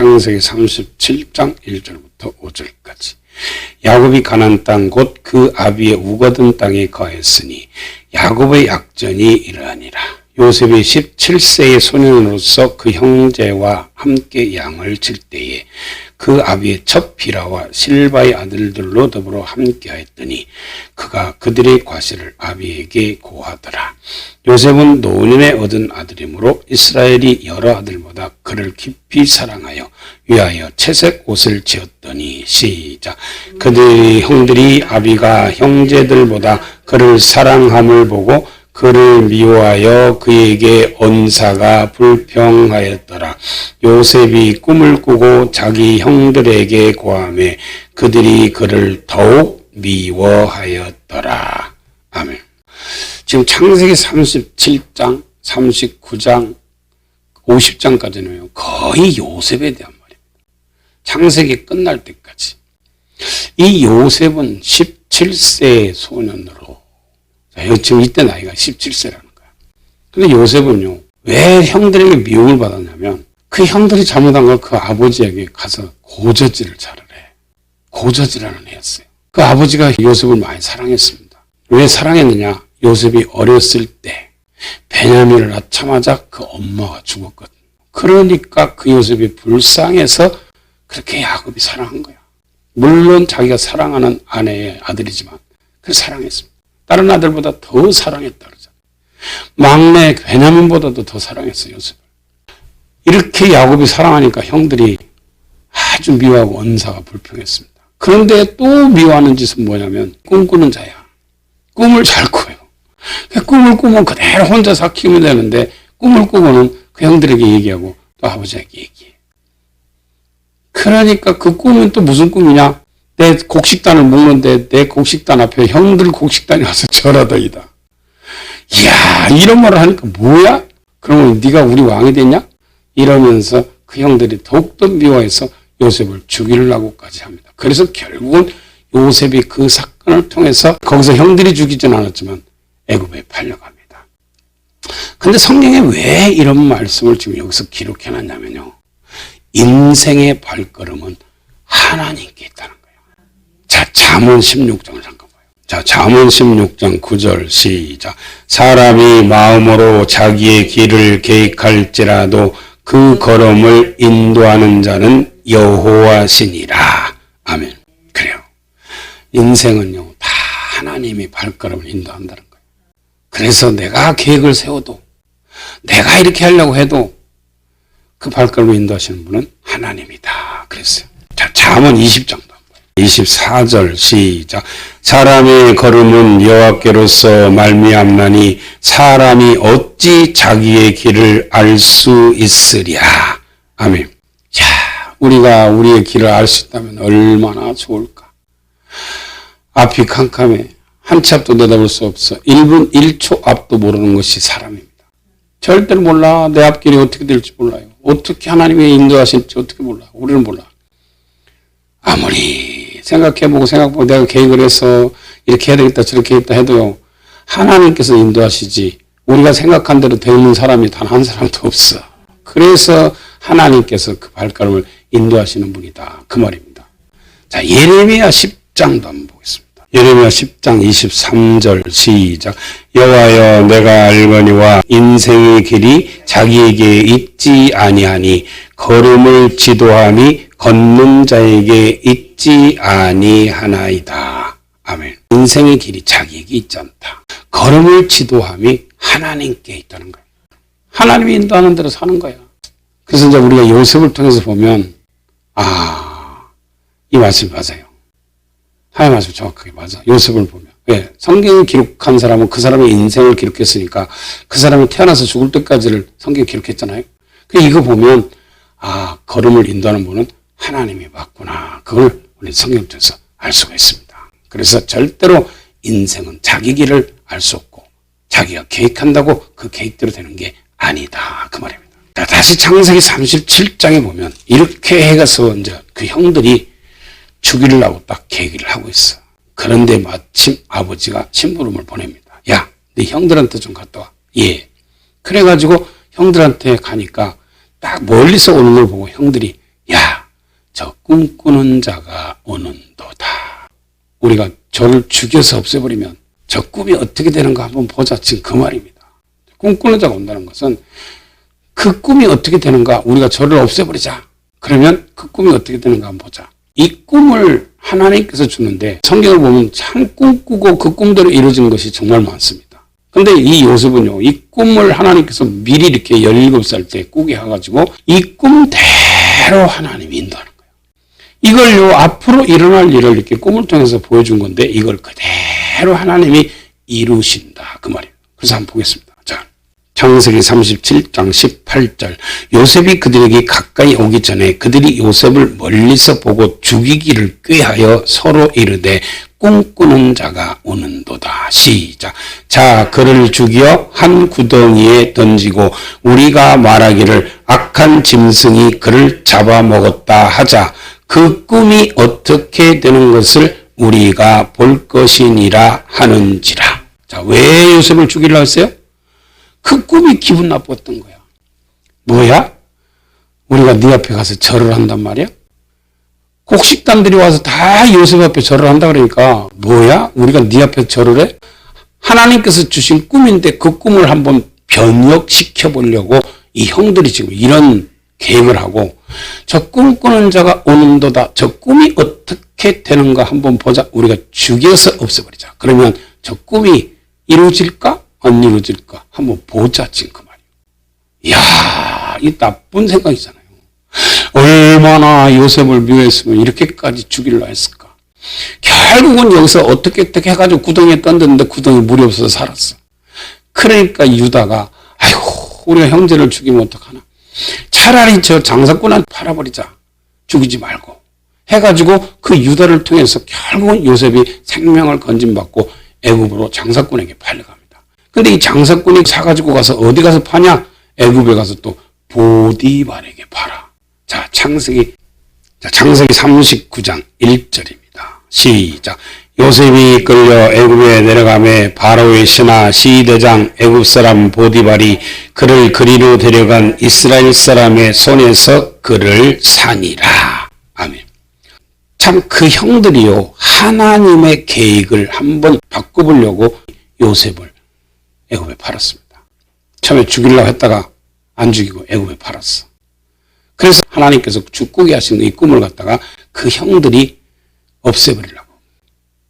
창세기 37장 1절부터 5절까지. 야곱이 가나안 땅 곧 그 아비의 우거든 땅에 거했으니 야곱의 약전이 이러하니라. 요셉이 17세의 소년으로서 그 형제와 함께 양을 칠 때에 그 아비의 첫 비라와 실바의 아들들로 더불어 함께하였더니 그가 그들의 과실을 아비에게 고하더라. 요셉은 노년에 얻은 아들이므로 이스라엘이 여러 아들보다 그를 깊이 사랑하여 위하여 채색 옷을 지었더니 시작. 그들의 형들이 아비가 형제들보다 그를 사랑함을 보고 그를 미워하여 그에게 언사가 불평하였더라. 요셉이 꿈을 꾸고 자기 형들에게 고하매 그들이 그를 더욱 미워하였더라. 아멘. 지금 창세기 37장, 39장, 50장까지는 거의 요셉에 대한 말입니다. 창세기 끝날 때까지. 이 요셉은 17세 소년으로, 지금 이때 나이가 17세라는 거야. 근데 요셉은요, 왜 형들에게 미움을 받았냐면 그 형들이 잘못한 걸 그 아버지에게 가서 고저지를 차를 해. 고저지라는 애였어요. 그 아버지가 요셉을 많이 사랑했습니다. 왜 사랑했느냐? 요셉이 어렸을 때 베냐민을 낳자마자 그 엄마가 죽었거든. 그러니까 그 요셉이 불쌍해서 그렇게 야곱이 사랑한 거야. 물론 자기가 사랑하는 아내의 아들이지만 그를 사랑했습니다. 다른 아들보다 더 사랑했다 그러잖아요. 막내 베냐민보다도 더 사랑했어요, 요셉을. 이렇게 야곱이 사랑하니까 형들이 아주 미워하고 언사가 불평했습니다. 그런데 또 미워하는 짓은 뭐냐면 꿈꾸는 자야. 꿈을 잘 꿔요. 꿈을 꾸면 그대로 혼자서 키우면 되는데 꿈을 꾸고는 그 형들에게 얘기하고 또 아버지에게 얘기해. 그러니까 그 꿈은 또 무슨 꿈이냐? 내 곡식단을 먹는데 내 곡식단 앞에 형들 곡식단이 와서 절하더이다. 이야, 이런 말을 하니까 뭐야? 그러면 네가 우리 왕이 됐냐? 이러면서 그 형들이 더욱더 미워해서 요셉을 죽이려고까지 합니다. 그래서 결국은 요셉이 그 사건을 통해서 거기서 형들이 죽이진 않았지만 애굽에 팔려갑니다. 근데 성경에 왜 이런 말씀을 지금 여기서 기록해놨냐면요. 인생의 발걸음은 하나님께 있다는 거예요. 자, 잠언 16장을 잠깐 봐요. 자, 잠언 16장 9절 시작. 사람이 마음으로 자기의 길을 계획할지라도 그 걸음을 인도하는 자는 여호와시니라. 아멘. 그래요. 인생은요, 다 하나님이 발걸음을 인도한다는 거예요. 그래서 내가 계획을 세워도, 내가 이렇게 하려고 해도 그 발걸음을 인도하시는 분은 하나님이다. 그랬어요. 자, 잠언 20장도 한번 봐요. 24절 시작. 사람의 걸음은 여호와께로서 말미암나니 사람이 어찌 자기의 길을 알 수 있으랴. 아멘. 자, 우리가 우리의 길을 알 수 있다면 얼마나 좋을까. 앞이 캄캄해. 한 치 앞도 내다볼 수 없어. 1분 1초 앞도 모르는 것이 사람입니다. 절대로 몰라. 내 앞길이 어떻게 될지 몰라요. 어떻게 하나님이 인도하실지 어떻게 몰라. 우리는 몰라. 아무리 생각해보고 내가 계획을 해서 이렇게 해야 되겠다 저렇게 했다 해도요. 하나님께서 인도하시지 우리가 생각한 대로 되는 사람이 단 한 사람도 없어. 그래서 하나님께서 그 발걸음을 인도하시는 분이다. 그 말입니다. 자, 예레미야 10장도 한번 보겠습니다. 예레미야 10장 23절 시작. 여호와여 내가 알거니와 인생의 길이 자기에게 있지 아니하니 걸음을 지도함이 걷는 자에게 있지 아니하나이다. 아멘. 인생의 길이 자기에게 있지 않다. 걸음을 지도함이 하나님께 있다는 거예요. 하나님이 인도하는 대로 사는 거야. 그래서 이제 우리가 요셉을 통해서 보면 이 말씀이 맞아요. 하나님 말씀 정확하게 맞아. 요셉을 보면. 왜? 성경을 기록한 사람은 그 사람의 인생을 기록했으니까 그 사람이 태어나서 죽을 때까지를 성경에 기록했잖아요. 이거 보면 걸음을 인도하는 분은 하나님이 맞구나. 그걸 우리 성경 통해서 알 수가 있습니다. 그래서 절대로 인생은 자기 길을 알 수 없고 자기가 계획한다고 그 계획대로 되는 게 아니다. 그 말입니다. 다시 창세기 37장에 보면 이렇게 해가서 이제 그 형들이 죽이려고 딱 계획을 하고 있어. 그런데 마침 아버지가 심부름을 보냅니다. 야, 네 형들한테 좀 갔다 와. 예. 그래가지고 형들한테 가니까 딱 멀리서 오는 걸 보고 형들이 야, 저 꿈꾸는 자가 오는도다. 우리가 저를 죽여서 없애버리면 저 꿈이 어떻게 되는가 한번 보자. 지금 그 말입니다. 꿈꾸는 자가 온다는 것은 그 꿈이 어떻게 되는가, 우리가 저를 없애버리자. 그러면 그 꿈이 어떻게 되는가 한번 보자. 이 꿈을 하나님께서 주는데 성경을 보면 참 꿈꾸고 그 꿈대로 이루어진 것이 정말 많습니다. 근데 이 요셉은요, 이 꿈을 하나님께서 미리 이렇게 17살 때 꾸게 해가지고 이 꿈대로 하나님이 인도하는 거예요. 이걸요, 앞으로 일어날 일을 이렇게 꿈을 통해서 보여준 건데 이걸 그대로 하나님이 이루신다. 그 말이에요. 그래서 한번 보겠습니다. 자, 창세기 37장 18절. 요셉이 그들에게 가까이 오기 전에 그들이 요셉을 멀리서 보고 죽이기를 꾀하여 서로 이르되 꿈꾸는 자가 오는도다. 시작. 자, 그를 죽여 한 구덩이에 던지고 우리가 말하기를 악한 짐승이 그를 잡아먹었다 하자. 그 꿈이 어떻게 되는 것을 우리가 볼 것이니라 하는지라. 자, 왜 요셉을 죽이려고 했어요? 그 꿈이 기분 나빴던 거야. 뭐야? 우리가 네 앞에 가서 절을 한단 말이야? 곡식단들이 와서 다 요셉 앞에 절을 한다 그러니까 뭐야? 우리가 네 앞에 절을 해? 하나님께서 주신 꿈인데 그 꿈을 한번 변혁시켜 보려고 이 형들이 지금 이런 계획을 하고, 저 꿈꾸는 자가 오는도다. 저 꿈이 어떻게 되는가 한번 보자. 우리가 죽여서 없애버리자. 그러면 저 꿈이 이루어질까? 안 이루어질까? 한번 보자. 지금 그 말이에요. 이야, 이 나쁜 생각이잖아요. 얼마나 요셉을 미워했으면 이렇게까지 죽이려 했을까? 결국은 여기서 어떻게 해가지고 구덩이에 던졌는데 구덩이에 물이 없어서 살았어. 그러니까 유다가 아이고, 우리가 형제를 죽이면 어떡하나? 차라리 저 장사꾼한테 팔아버리자. 죽이지 말고. 해가지고 그 유다를 통해서 결국은 요셉이 생명을 건진받고 애굽으로 장사꾼에게 팔려갑니다. 근데 이 장사꾼이 사가지고 가서 어디 가서 파냐? 애굽에 가서 또 보디발에게 팔아. 자, 창세기 39장 1절입니다. 시작. 요셉이 끌려 애굽에 내려가매 바로의 신하 시대장 애굽 사람 보디발이 그를 그리로 데려간 이스라엘 사람의 손에서 그를 사니라. 아멘. 참 그 형들이요, 하나님의 계획을 한번 바꿔보려고 요셉을 애굽에 팔았습니다. 처음에 죽이려고 했다가 안 죽이고 애굽에 팔았어. 그래서 하나님께서 죽게 하신 이 꿈을 갖다가 그 형들이 없애버리려고,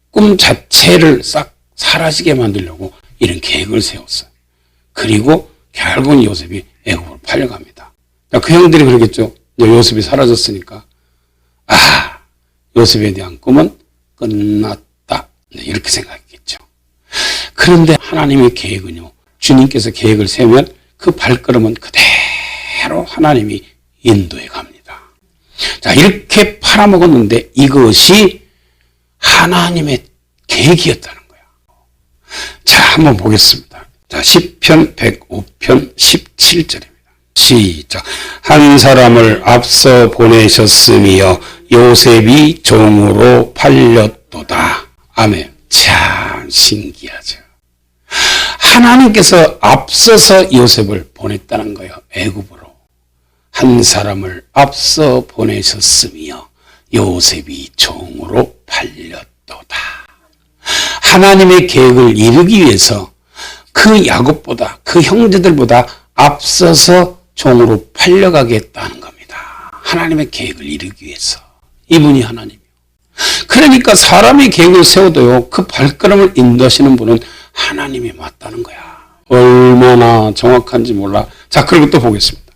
꿈 자체를 싹 사라지게 만들려고 이런 계획을 세웠어요. 그리고 결국은 요셉이 애굽으로 팔려갑니다. 그 형들이 그러겠죠. 요셉이 사라졌으니까 요셉에 대한 꿈은 끝났다. 이렇게 생각했겠죠. 그런데 하나님의 계획은요, 주님께서 계획을 세우면 그 발걸음은 그대로 하나님이 인도해 갑니다. 자, 이렇게 팔아먹었는데 이것이 하나님의 계획이었다는 거야. 자, 한번 보겠습니다. 자, 시편 105편 17절입니다. 시작. 한 사람을 앞서 보내셨으며 요셉이 종으로 팔렸도다. 아멘. 참 신기하죠. 하나님께서 앞서서 요셉을 보냈다는 거예요. 애굽으로. 한 사람을 앞서 보내셨으며 요셉이 종으로 팔렸도다. 하나님의 계획을 이루기 위해서 그 야곱보다, 그 형제들보다 앞서서 종으로 팔려가게 했다는 겁니다. 하나님의 계획을 이루기 위해서. 이분이 하나님이요. 그러니까 사람의 계획을 세워도요, 그 발걸음을 인도하시는 분은 하나님이 맞다는 거야. 얼마나 정확한지 몰라. 자, 그리고 또 보겠습니다.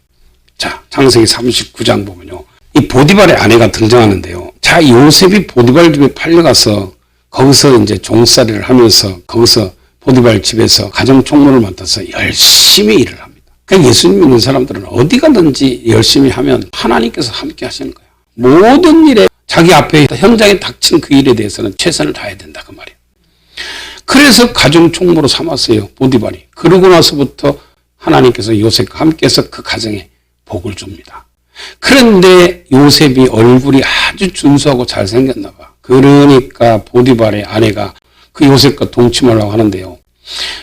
자, 창세기 39장 보면요, 이 보디발의 아내가 등장하는데요. 자, 요셉이 보디발 집에 팔려가서 거기서 이제 종살이를 하면서 거기서 보디발 집에서 가정 총무를 맡아서 열심히 일을 합니다. 그러니까 예수님 믿는 사람들은 어디 가든지 열심히 하면 하나님께서 함께 하시는 거야. 모든 일에 자기 앞에 현장에 닥친 그 일에 대해서는 최선을 다해야 된다, 그 말이에요. 그래서 가정 총무로 삼았어요, 보디발이. 그러고 나서부터 하나님께서 요셉과 함께해서 그 가정에 복을 줍니다. 그런데 요셉이 얼굴이 아주 준수하고 잘생겼나 봐. 그러니까 보디발의 아내가 그 요셉과 동침하려고 하는데요.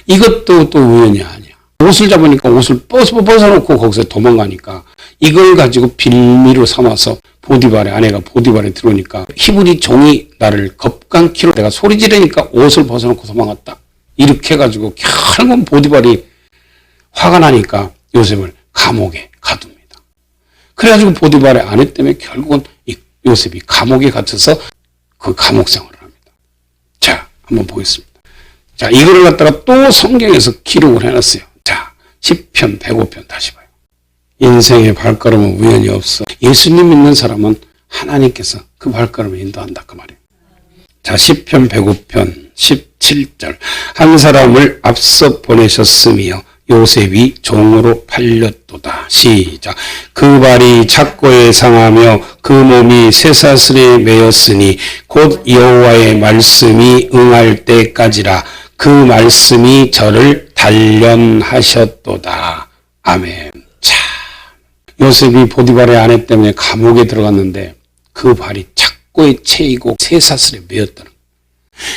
이것도 또 우연이 아니야. 옷을 잡으니까 옷을 벗어놓고 거기서 도망가니까 이걸 가지고 빌미로 삼아서 보디발의 아내가 보디발에 들어오니까 히브리 종이 나를 겁간키로 내가 소리 지르니까 옷을 벗어놓고 도망갔다. 이렇게 해가지고 결국은 보디발이 화가 나니까 요셉을 감옥에 가둡니다. 그래가지고 보디발의 아내 때문에 결국은 이 요셉이 감옥에 갇혀서 그 감옥 생활을 합니다. 자, 한번 보겠습니다. 자, 이거를 갖다가 또 성경에서 기록을 해놨어요. 자, 시편 105편 다시 봐요. 인생의 발걸음은 우연이 없어. 예수님 믿는 사람은 하나님께서 그 발걸음을 인도한다 그 말이에요. 자, 시편 105편 17절. 한 사람을 앞서 보내셨으며 요셉이 종으로 팔렸도다. 시작. 그 발이 착고에 상하며 그 몸이 쇠사슬에 매였으니 곧 여호와의 말씀이 응할 때까지라. 그 말씀이 저를 단련하셨도다. 아멘. 자, 요셉이 보디발의 아내 때문에 감옥에 들어갔는데 그 발이 착고에 채이고 쇠사슬에 매였다는 거예요.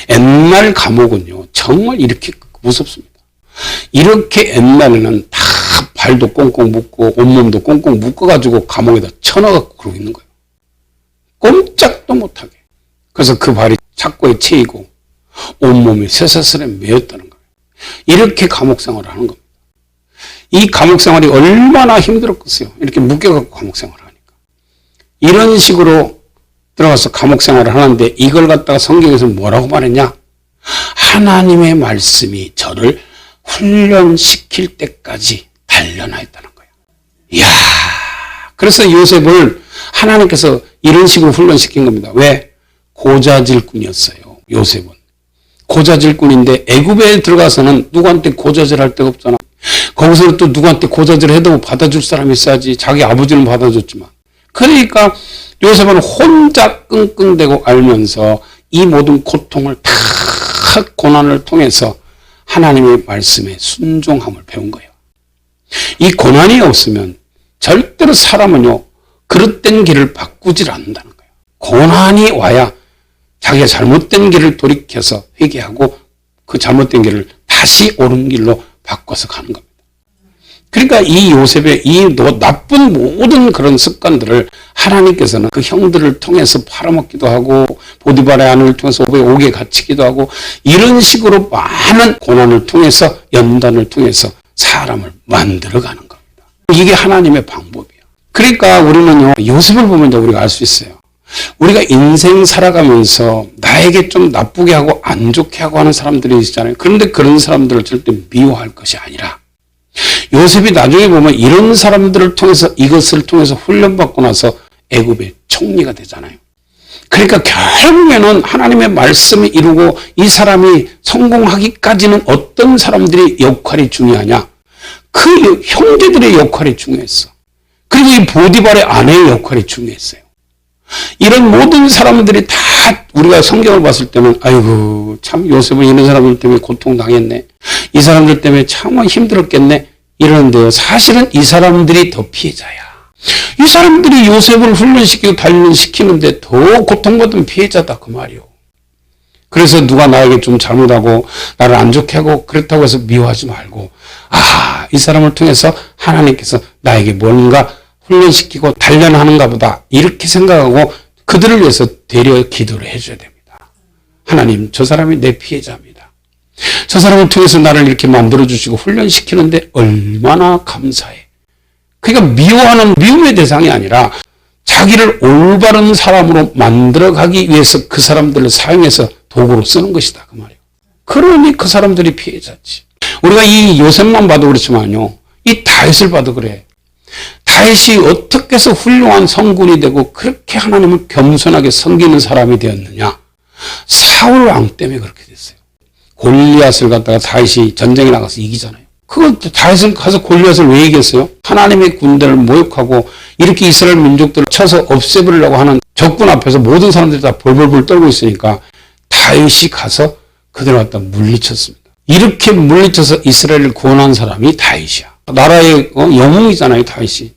옛날 감옥은요 정말 이렇게 무섭습니다. 이렇게 옛날에는 다 발도 꽁꽁 묶고 온몸도 꽁꽁 묶어가지고 감옥에다 쳐넣어갖고 그러고 있는 거예요. 꼼짝도 못하게. 그래서 그 발이 착고에 채이고 온몸이 쇠사슬에 매였다는 거예요. 이렇게 감옥 생활을 하는 겁니다. 이 감옥 생활이 얼마나 힘들었겠어요. 이렇게 묶여갖고 감옥 생활을 하니까. 이런 식으로 들어가서 감옥 생활을 하는데 이걸 갖다가 성경에서 뭐라고 말했냐? 하나님의 말씀이 저를 훈련시킬 때까지 단련하였다는 거예요. 이야, 그래서 요셉을 하나님께서 이런 식으로 훈련시킨 겁니다. 왜? 고자질꾼이었어요. 요셉은. 고자질꾼인데 애굽에 들어가서는 누구한테 고자질할 데가 없잖아. 거기서 또 누구한테 고자질해도 받아줄 사람이 있어야지. 자기 아버지는 받아줬지만. 그러니까 요셉은 혼자 끙끙대고 알면서 이 모든 고통을 다 고난을 통해서 하나님의 말씀에 순종함을 배운 거예요. 이 고난이 없으면 절대로 사람은요 그릇된 길을 바꾸질 않는다는 거예요. 고난이 와야 자기가 잘못된 길을 돌이켜서 회개하고 그 잘못된 길을 다시 옳은 길로 바꿔서 가는 겁니다. 그러니까 이 요셉의 이 나쁜 모든 그런 습관들을 하나님께서는 그 형들을 통해서 팔아먹기도 하고 보디발의 아내를 통해서 옥에 갇히기도 하고 이런 식으로 많은 고난을 통해서 연단을 통해서 사람을 만들어가는 겁니다. 이게 하나님의 방법이에요. 그러니까 우리는요 요셉을 보면 우리가 알 수 있어요. 우리가 인생 살아가면서 나에게 좀 나쁘게 하고 안 좋게 하고 하는 사람들이 있잖아요. 그런데 그런 사람들을 절대 미워할 것이 아니라 요셉이 나중에 보면 이런 사람들을 통해서 이것을 통해서 훈련받고 나서 애굽의 총리가 되잖아요. 그러니까 결국에는 하나님의 말씀을 이루고 이 사람이 성공하기까지는 어떤 사람들의 역할이 중요하냐? 그 형제들의 역할이 중요했어. 그리고 이 보디발의 아내의 역할이 중요했어요. 이런 모든 사람들이 다 우리가 성경을 봤을 때는 아이고 참 요셉은 이런 사람들 때문에 고통당했네. 이 사람들 때문에 참 힘들었겠네. 이러는데요. 사실은 이 사람들이 더 피해자야. 이 사람들이 요셉을 훈련시키고 단련시키는데 더 고통받은 피해자다 그 말이요. 그래서 누가 나에게 좀 잘못하고 나를 안 좋게 하고 그렇다고 해서 미워하지 말고 이 사람을 통해서 하나님께서 나에게 뭔가 훈련시키고 단련하는가 보다 이렇게 생각하고 그들을 위해서 되려 기도를 해줘야 됩니다. 하나님 저 사람이 내 피해자입니다. 저 사람을 통해서 나를 이렇게 만들어주시고 훈련시키는데 얼마나 감사해. 그러니까 미워하는 미움의 대상이 아니라 자기를 올바른 사람으로 만들어가기 위해서 그 사람들을 사용해서 도구로 쓰는 것이다 그 말이에요. 그러니 그 사람들이 피해자지. 우리가 이 요셉만 봐도 그렇지만요. 이 다윗을 봐도 그래. 다윗이 어떻게 해서 훌륭한 성군이 되고 그렇게 하나님을 겸손하게 섬기는 사람이 되었느냐. 사울 왕 때문에 그렇게 됐어요. 골리앗을 갖다가 다윗이 전쟁에 나가서 이기잖아요. 그걸 다윗은 가서 골리앗을 왜 이겼어요? 하나님의 군대를 모욕하고 이렇게 이스라엘 민족들을 쳐서 없애버리려고 하는 적군 앞에서 모든 사람들이 다 벌벌벌 떨고 있으니까 다윗이 가서 그들을 갖다 물리쳤습니다. 이렇게 물리쳐서 이스라엘을 구원한 사람이 다윗이야. 나라의 영웅이잖아요, 다윗이.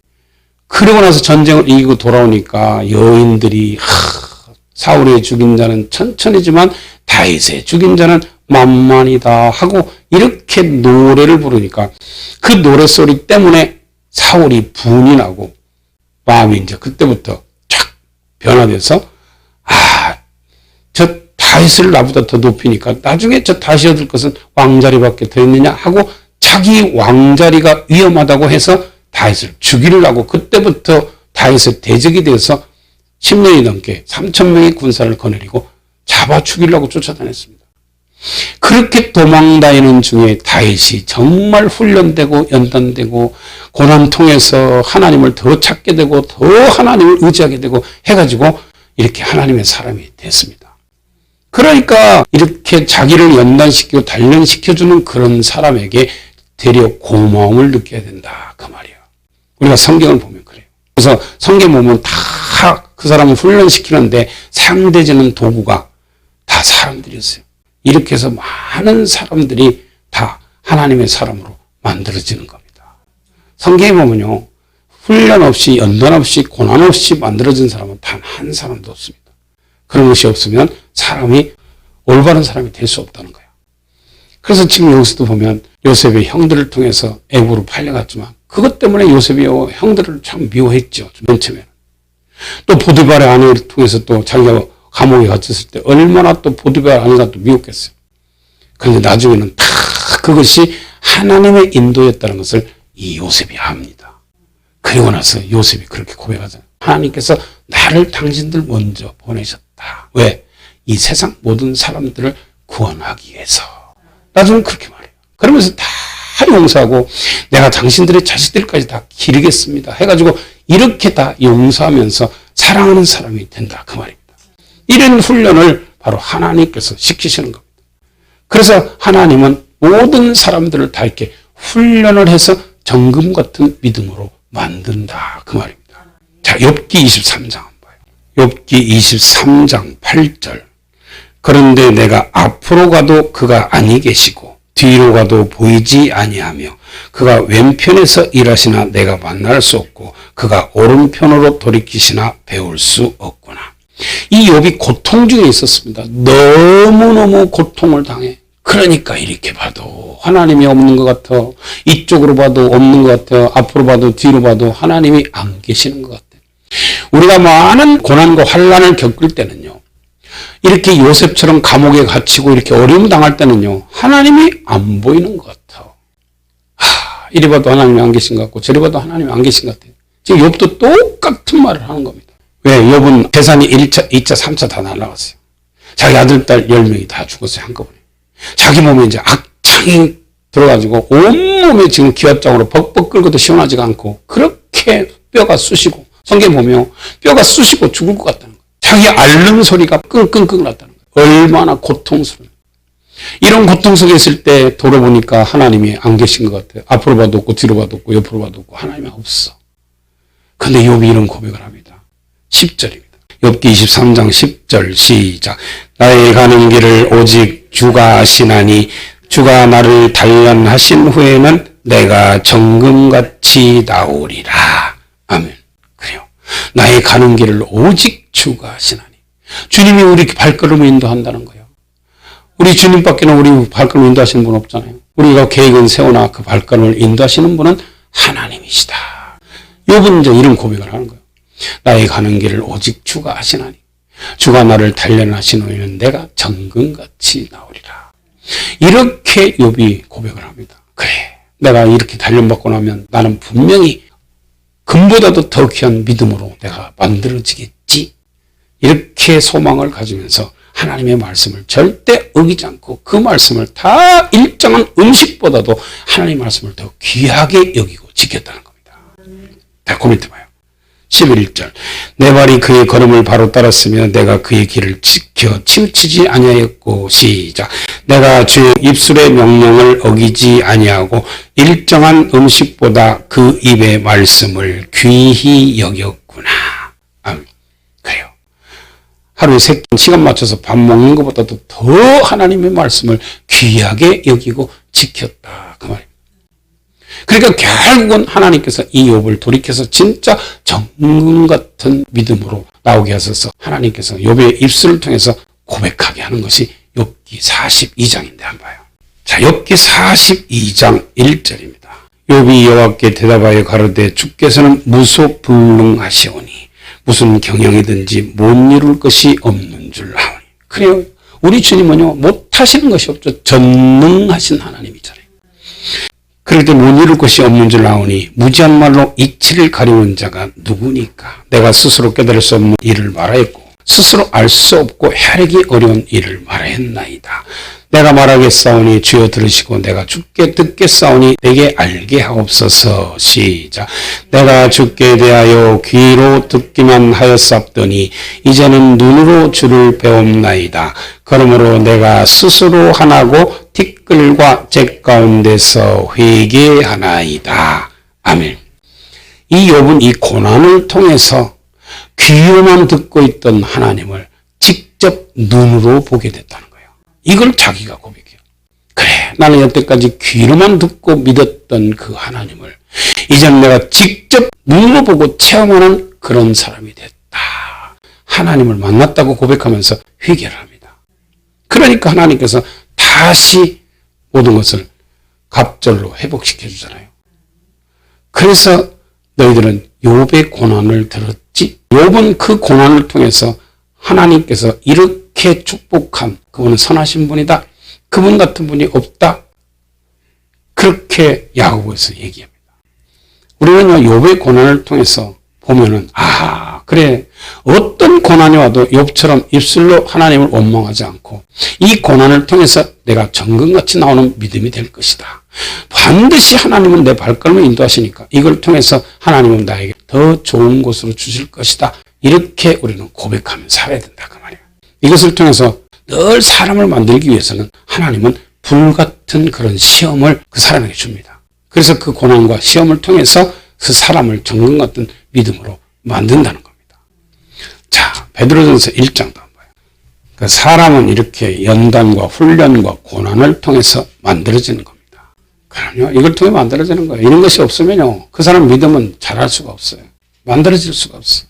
그러고 나서 전쟁을 이기고 돌아오니까 여인들이 사울의 죽인 자는 천천히지만 다윗의 죽인 자는 만만이다 하고 이렇게 노래를 부르니까 그 노래소리 때문에 사울이 분이 나고 마음이 이제 그때부터 쫙 변화돼서 저 다윗을 나보다 더 높이니까 나중에 저 다시 얻을 것은 왕자리밖에 더 있느냐 하고 자기 왕자리가 위험하다고 해서 다윗을 죽이려고 그때부터 다윗의 대적이 되어서 10년이 넘게 3,000명의 군사를 거느리고 잡아 죽이려고 쫓아다녔습니다. 그렇게 도망다니는 중에 다윗이 정말 훈련되고 연단되고 고난 통해서 하나님을 더 찾게 되고 더 하나님을 의지하게 되고 해가지고 이렇게 하나님의 사람이 됐습니다. 그러니까 이렇게 자기를 연단시키고 단련시켜주는 그런 사람에게 되려 고마움을 느껴야 된다 그 말이에요. 우리가 성경을 보면 그래요. 그래서 성경 보면 다 그 사람을 훈련시키는데 사용되지는 도구가 다 사람들이었어요. 이렇게 해서 많은 사람들이 다 하나님의 사람으로 만들어지는 겁니다. 성경에 보면요, 훈련 없이 연단 없이 고난 없이 만들어진 사람은 단 한 사람도 없습니다. 그런 것이 없으면 사람이 올바른 사람이 될 수 없다는 거예요. 그래서 지금 여기서도 보면 요셉의 형들을 통해서 애굽으로 팔려갔지만 그것 때문에 요셉이 형들을 참 미워했죠. 맨 처음에는. 또 보디발의 아내를 통해서 또 자기가 감옥에 갇혔을 때 얼마나 또 보디발 아내가 또 미웠겠어요. 그런데 나중에는 다 그것이 하나님의 인도였다는 것을 이 요셉이 압니다. 그리고 나서 요셉이 그렇게 고백하잖아요. 하나님께서 나를 당신들 먼저 보내셨다. 왜? 이 세상 모든 사람들을 구원하기 위해서. 나중에 그렇게 말해요. 그러면서 다 용서하고 내가 당신들의 자식들까지 다 기르겠습니다. 해가지고 이렇게 다 용서하면서 사랑하는 사람이 된다. 그 말입니다. 이런 훈련을 바로 하나님께서 시키시는 겁니다. 그래서 하나님은 모든 사람들을 다 이렇게 훈련을 해서 정금 같은 믿음으로 만든다. 그 말입니다. 자, 욥기 23장 봐요. 욥기 23장 8절. 그런데 내가 앞으로 가도 그가 아니 계시고 뒤로 가도 보이지 아니하며 그가 왼편에서 일하시나 내가 만날 수 없고 그가 오른편으로 돌이키시나 배울 수 없구나. 이 욥이 고통 중에 있었습니다. 너무너무 고통을 당해. 그러니까 이렇게 봐도 하나님이 없는 것 같아. 이쪽으로 봐도 없는 것 같아요. 앞으로 봐도 뒤로 봐도 하나님이 안 계시는 것 같아요. 우리가 많은 고난과 환난을 겪을 때는요, 이렇게 요셉처럼 감옥에 갇히고 이렇게 어려움 당할 때는요, 하나님이 안 보이는 것 같아. 이리 봐도 하나님이 안 계신 것 같고 저리 봐도 하나님이 안 계신 것 같아요. 지금 욥도 똑같은 말을 하는 겁니다. 왜? 욥은 재산이 1차, 2차, 3차 다 날아갔어요. 자기 아들, 딸 10명이 다 죽었어요. 한꺼번에. 자기 몸에 이제 악창이 들어가지고 온몸에 지금 기왓장으로 벅벅 끓고도 시원하지가 않고 그렇게 뼈가 쑤시고 성경 보면 뼈가 쑤시고 죽을 것 같다는 거예요. 자기 앓는 소리가 끙끙끙 났다는 거예요. 얼마나 고통스러워요. 이런 고통 속에 있을 때 돌아보니까 하나님이 안 계신 것 같아요. 앞으로 봐도 없고 뒤로 봐도 없고 옆으로 봐도 없고 하나님이 없어. 근데 욥이 이런 고백을 합니다. 10절입니다. 욥기 23장 10절 시작. 나의 가는 길을 오직 주가 아시나니 주가 나를 단련하신 후에는 내가 정금같이 나오리라. 아멘. 그래요. 나의 가는 길을 오직 주가 아시나니. 주님이 우리 발걸음을 인도한다는 거예요. 우리 주님밖에는 우리 발걸음을 인도하시는 분 없잖아요. 우리가 계획은 세우나 그 발걸음을 인도하시는 분은 하나님이시다. 욥은 이제 이런 고백을 하는 거예요. 나의 가는 길을 오직 주가 아시나니 주가 나를 단련하신 후에는 내가 정금같이 나오리라. 이렇게 욥이 고백을 합니다. 그래, 내가 이렇게 단련받고 나면 나는 분명히 금보다도 더 귀한 믿음으로 내가 만들어지겠지. 이렇게 소망을 가지면서 하나님의 말씀을 절대 어기지 않고 그 말씀을 다 일정한 음식보다도 하나님의 말씀을 더 귀하게 여기고 지켰다는 겁니다. 다 코멘트 봐요. 11절. 내 발이 그의 걸음을 바로 따랐으며 내가 그의 길을 지켜 치우치지 아니하였고 시작. 내가 주의 입술의 명령을 어기지 아니하고 일정한 음식보다 그 입의 말씀을 귀히 여겼구나. 그래요. 하루에 3끼 시간 맞춰서 밥 먹는 것보다도 더 하나님의 말씀을 귀하게 여기고 지켰다. 그 말입니다. 그러니까 결국은 하나님께서 이 욥을 돌이켜서 진짜 정금 같은 믿음으로 나오게 하셔서 하나님께서 욥의 입술을 통해서 고백하게 하는 것이 욥기 42장인데 한번 봐요. 자, 욥기 42장 1절입니다. 욥이 여호와께 대답하여 가로되 주께서는 무소불능하시오니 무슨 경영이든지 못 이룰 것이 없는 줄 아오니. 그래요. 우리 주님은요, 못하시는 것이 없죠. 전능하신 하나님이잖아요. 그럴 때 못 이룰 것이 없는 줄 아오니 무지한 말로 이치를 가리는 자가 누구니까. 내가 스스로 깨달을 수 없는 일을 말하였고 스스로 알 수 없고 헤아리기 어려운 일을 말하였나이다. 내가 말하겠사오니 주여 들으시고 내가 주께 듣겠사오니 내게 알게 하옵소서. 시작. 내가 주께 대하여 귀로 듣기만 하였사옵더니 이제는 눈으로 주를 배움나이다. 그러므로 내가 스스로 하나고 티끌과 재 가운데서 회개하나이다. 아멘. 이 욥은 이 고난을 통해서 귀로만 듣고 있던 하나님을 직접 눈으로 보게 됐다는 거예요. 이걸 자기가 고백해요. 그래, 나는 여태까지 귀로만 듣고 믿었던 그 하나님을 이제는 내가 직접 눈으로 보고 체험하는 그런 사람이 됐다. 하나님을 만났다고 고백하면서 회개를 합니다. 그러니까 하나님께서 다시 모든 것을 갑절로 회복시켜 주잖아요. 그래서 너희들은 욥의 고난을 들었지? 욥은 그 고난을 통해서 하나님께서 이렇게 축복한, 그분은 선하신 분이다. 그분 같은 분이 없다. 그렇게 야고보에서 얘기합니다. 우리는요, 욥의 고난을 통해서 보면은, 그래, 어떤 고난이 와도 욥처럼 입술로 하나님을 원망하지 않고 이 고난을 통해서 내가 정금같이 나오는 믿음이 될 것이다. 반드시 하나님은 내 발걸음을 인도하시니까 이걸 통해서 하나님은 나에게 더 좋은 곳으로 주실 것이다. 이렇게 우리는 고백하며 살아야 된다 그 말이에요. 이것을 통해서 늘 사람을 만들기 위해서는 하나님은 불같은 그런 시험을 그 사람에게 줍니다. 그래서 그 고난과 시험을 통해서 그 사람을 정금 같은 믿음으로 만든다는 겁니다. 자, 베드로전서 1장도 한번 봐요. 그 사람은 이렇게 연단과 훈련과 고난을 통해서 만들어지는 겁니다. 그럼요, 이걸 통해 만들어지는 거예요. 이런 것이 없으면요, 그 사람 믿음은 잘할 수가 없어요. 만들어질 수가 없어요.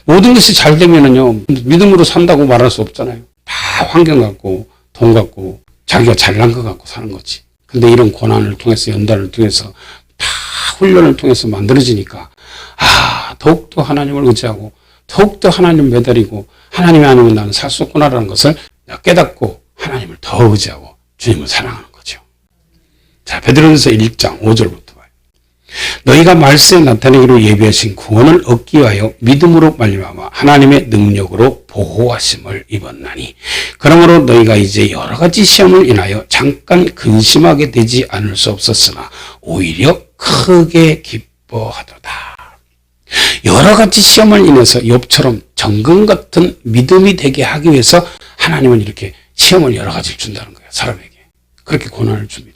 모든 것이 잘 되면은요, 믿음으로 산다고 말할 수 없잖아요. 다 환경 갖고, 돈 갖고, 자기가 잘난 것 갖고 사는 거지. 근데 이런 고난을 통해서, 연단을 통해서, 다 훈련을 통해서 만들어지니까, 더욱더 하나님을 의지하고, 더욱더 하나님을 매달리고, 하나님이 아니면 나는 살 수 없구나라는 것을 깨닫고, 하나님을 더 의지하고, 주님을 사랑하는 거죠. 자, 베드로전서 1장 5절부터. 너희가 말세에 나타내기로 예비하신 구원을 얻기 위하여 믿음으로 말미암아 하나님의 능력으로 보호하심을 입었나니 그러므로 너희가 이제 여러 가지 시험을 인하여 잠깐 근심하게 되지 않을 수 없었으나 오히려 크게 기뻐하도다. 여러 가지 시험을 인해서 욥처럼 정금 같은 믿음이 되게 하기 위해서 하나님은 이렇게 시험을 여러 가지를 준다는 거예요. 사람에게. 그렇게 고난을 줍니다.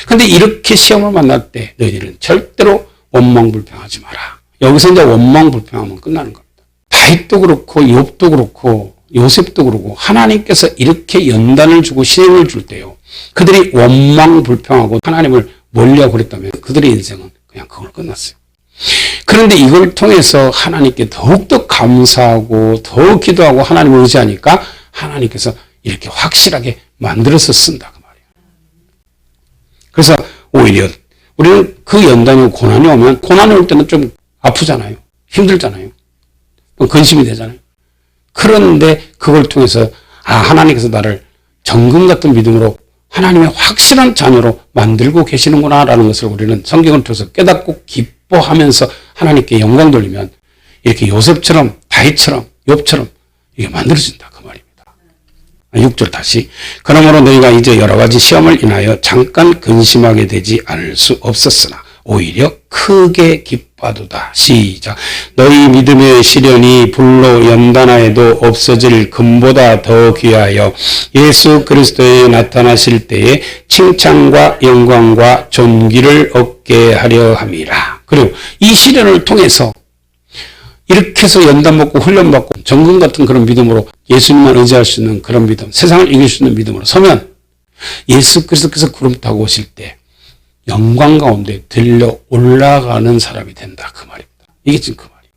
근데 이렇게 시험을 만날 때 너희들은 절대로 원망불평하지 마라. 여기서 이제 원망불평하면 끝나는 겁니다. 다윗도 그렇고 욥도 그렇고 요셉도 그렇고 하나님께서 이렇게 연단을 주고 시험을 줄 때요, 그들이 원망불평하고 하나님을 멀리하고 그랬다면 그들의 인생은 그냥 그걸 끝났어요. 그런데 이걸 통해서 하나님께 더욱더 감사하고 더 기도하고 하나님을 의지하니까 하나님께서 이렇게 확실하게 만들어서 쓴다. 그래서 오히려 우리는 그 연단이 고난이 오면, 고난이 올 때는 좀 아프잖아요. 힘들잖아요. 근심이 되잖아요. 그런데 그걸 통해서 하나님께서 나를 정금 같은 믿음으로 하나님의 확실한 자녀로 만들고 계시는구나라는 것을 우리는 성경을 통해서 깨닫고 기뻐하면서 하나님께 영광 돌리면 이렇게 요셉처럼 다윗처럼 욥처럼 이게 만들어진다 그 말입니다. 6절 다시. 그러므로 너희가 이제 여러 가지 시험을 인하여 잠깐 근심하게 되지 않을 수 없었으나 오히려 크게 기뻐하도다. 시작. 너희 믿음의 시련이 불로 연단하여도 없어질 금보다 더 귀하여 예수 그리스도에 나타나실 때에 칭찬과 영광과 존귀를 얻게 하려 함이라. 그리고 이 시련을 통해서 이렇게 해서 연단받고 훈련받고 정금 같은 그런 믿음으로 예수님만 의지할 수 있는 그런 믿음, 세상을 이길 수 있는 믿음으로 서면 예수 그리스도께서 구름 타고 오실 때 영광 가운데 들려 올라가는 사람이 된다 그 말입니다. 이게 지금 그 말이에요.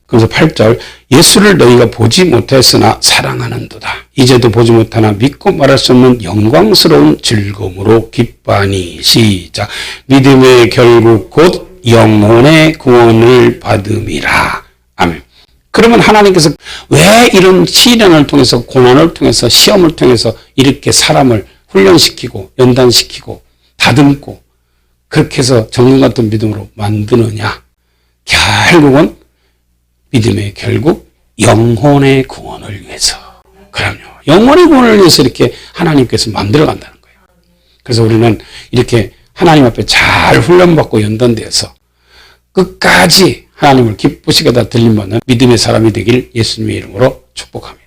그래서 8절 예수를 너희가 보지 못했으나 사랑하는도다. 이제도 보지 못하나 믿고 말할 수 없는 영광스러운 즐거움으로 기뻐하니. 시작. 믿음의 결국 곧 영혼의 구원을 받음이라. 아멘. 그러면 하나님께서 왜 이런 시련을 통해서 고난을 통해서 시험을 통해서 이렇게 사람을 훈련시키고 연단시키고 다듬고 그렇게 해서 정금 같은 믿음으로 만드느냐. 결국은 믿음의 결국 영혼의 구원을 위해서. 그럼요. 영혼의 구원을 위해서 이렇게 하나님께서 만들어 간다는 거예요. 그래서 우리는 이렇게 하나님 앞에 잘 훈련받고 연단되어서 끝까지 하나님을 기쁘시게 다 들림받는 믿음의 사람이 되길 예수님의 이름으로 축복합니다.